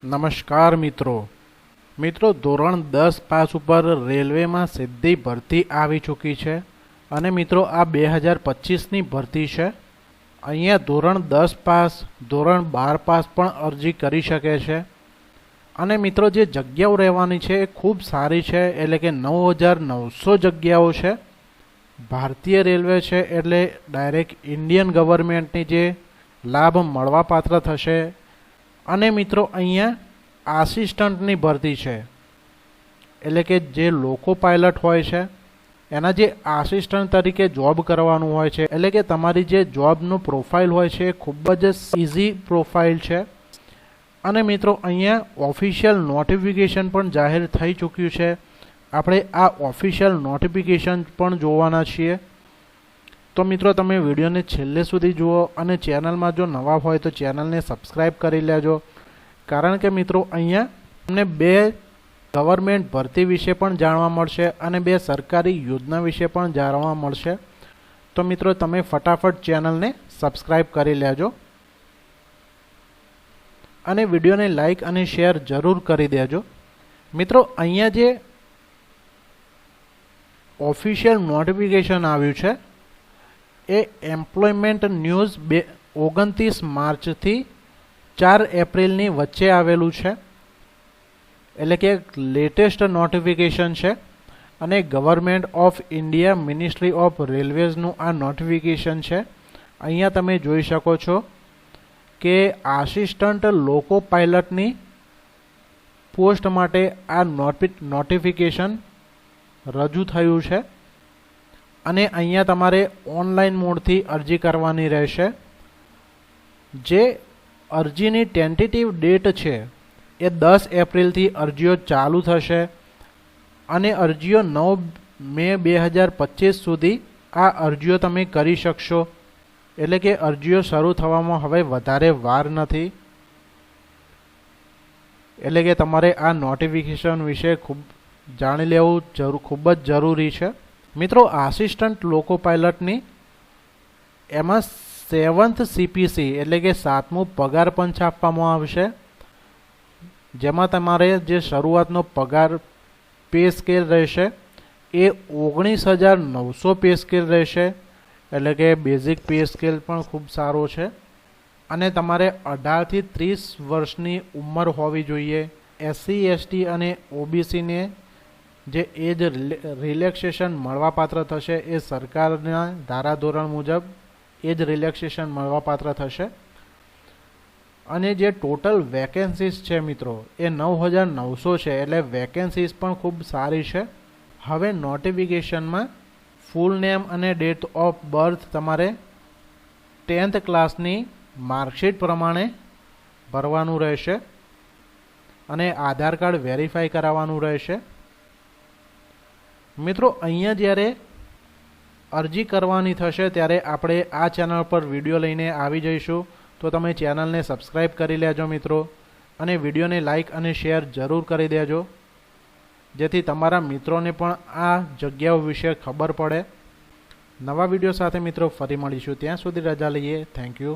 નમસ્કાર મિત્રો ધોરણ 10 પાસ ઉપર રેલવેમાં સીધી ભરતી આવી ચૂકી છે અને મિત્રો આ 2025ની ભરતી છે। અહીંયા ધોરણ 10 પાસ ધોરણ 12 પાસ પણ અરજી કરી શકે છે અને મિત્રો જે જગ્યાઓ રહેવાની છે એ ખૂબ સારી છે, એટલે કે 9900 જગ્યાઓ છે। ભારતીય રેલવે છે એટલે ડાયરેક્ટ ઇન્ડિયન ગવર્મેન્ટની જે લાભ મળવાપાત્ર થશે। અને મિત્રો અહીંયા આસિસ્ટન્ટની ભરતી છે, એટલે કે જે લોકો પાયલટ હોય છે એના જે આસિસ્ટન્ટ તરીકે જોબ કરવાનું હોય છે, એટલે કે તમારી જે જોબનું પ્રોફાઇલ હોય છે એ ખૂબ જ ઇઝી પ્રોફાઇલ છે। અને મિત્રો અહીંયા ઓફિશિયલ નોટિફિકેશન પણ જાહેર થઈ ચૂક્યું છે। આપણે આ ઓફિશિયલ નોટિફિકેશન પણ જોવાના છીએ। તો મિત્રો તમે વિડીયોને છેલ્લે સુધી જુઓ અને ચેનલમાં જો નવા હોય તો ચેનલને સબસ્ક્રાઈબ કરી લેજો, કારણ કે મિત્રો અહીંયા તમને 2 ગવર્મેન્ટ ભરતી વિશે પણ જાણવા મળશે અને 2 સરકારી યોજના વિશે પણ જાણવા મળશે। તો મિત્રો તમે ફટાફટ ચેનલને સબસ્ક્રાઈબ કરી લેજો અને વિડીયોને લાઈક અને શેર જરૂર કરી દેજો। મિત્રો અહીંયા જે ઓફિશિયલ નોટિફિકેશન આવ્યું છે એ એમ્પ્લોયમેન્ટ ન્યૂઝ 29 માર્ચથી 4 એપ્રિલની વચ્ચે આવેલું છે, એટલે કે લેટેસ્ટ નોટિફિકેશન છે અને government of India ministry of રેલવેઝનું આ નોટિફિકેશન છે। અહીંયા તમે જોઈ શકો છો કે આસિસ્ટન્ટ લોકો પાયલટની પોસ્ટ માટે આ નોટિફિકેશન રજૂ થયું છે અને અહીંયા તમારે ઓનલાઈન મોડથી અરજી કરવાની રહેશે। જે અરજીની ટેન્ટેટિવ ડેટ છે એ 10 એપ્રિલથી અરજીઓ ચાલુ થશે અને અરજીઓ 9 મે 2025 સુધી આ અરજીઓ તમે કરી શકશો, એટલે કે અરજીઓ શરૂ થવામાં હવે વધારે વાર નથી। એટલે કે તમારે આ નોટિફિકેશન વિશે ખૂબ જાણી લેવું ખૂબ જ જરૂરી છે। મિત્રો આસિસ્ટન્ટ લોકો પાયલટની એમાં 7th CPC એટલે કે 7મું પગાર પંચ આપવામાં આવશે, જેમાં તમારે જે શરૂઆતનો પગાર પે સ્કેલ રહેશે એ 19,900 પે સ્કેલ રહેશે, એટલે કે બેઝિક પે સ્કેલ પણ ખૂબ સારો છે અને તમારે 18 થી 30 વર્ષની ઉંમર હોવી જોઈએ। SC ST અને OBCને જે એજ રિલેક્સેશન મળવાપાત્ર થશે એ સરકારના ધારાધોરણ મુજબ એજ રિલેક્સેશન મળવાપાત્ર થશે। અને જે ટોટલ વેકેન્સીસ છે મિત્રો એ 9,900 છે, એટલે વેકેન્સીસ પણ ખૂબ સારી છે। હવે નોટિફિકેશનમાં ફૂલ નેમ અને ડેટ ઓફ બર્થ તમારે 10th ક્લાસની માર્કશીટ પ્રમાણે ભરવાનું રહેશે અને આધાર કાર્ડ વેરીફાઈ કરાવવાનું રહેશે। મિત્રો અહીંયા જ્યારે અરજી કરવાની થશે ત્યારે આપણે આ ચેનલ પર વિડીયો લઈને આવી જઈશું, તો તમે ચેનલને સબસ્ક્રાઈબ કરી લેજો મિત્રો અને વિડીયોને લાઈક અને શેર જરૂર કરી દેજો, જેથી તમારા મિત્રોને પણ આ જગ્યાઓ વિશે ખબર પડે। નવા વિડીયો સાથે મિત્રો ફરી મળીશું, ત્યાં સુધી રજા લઈએ। Thank you.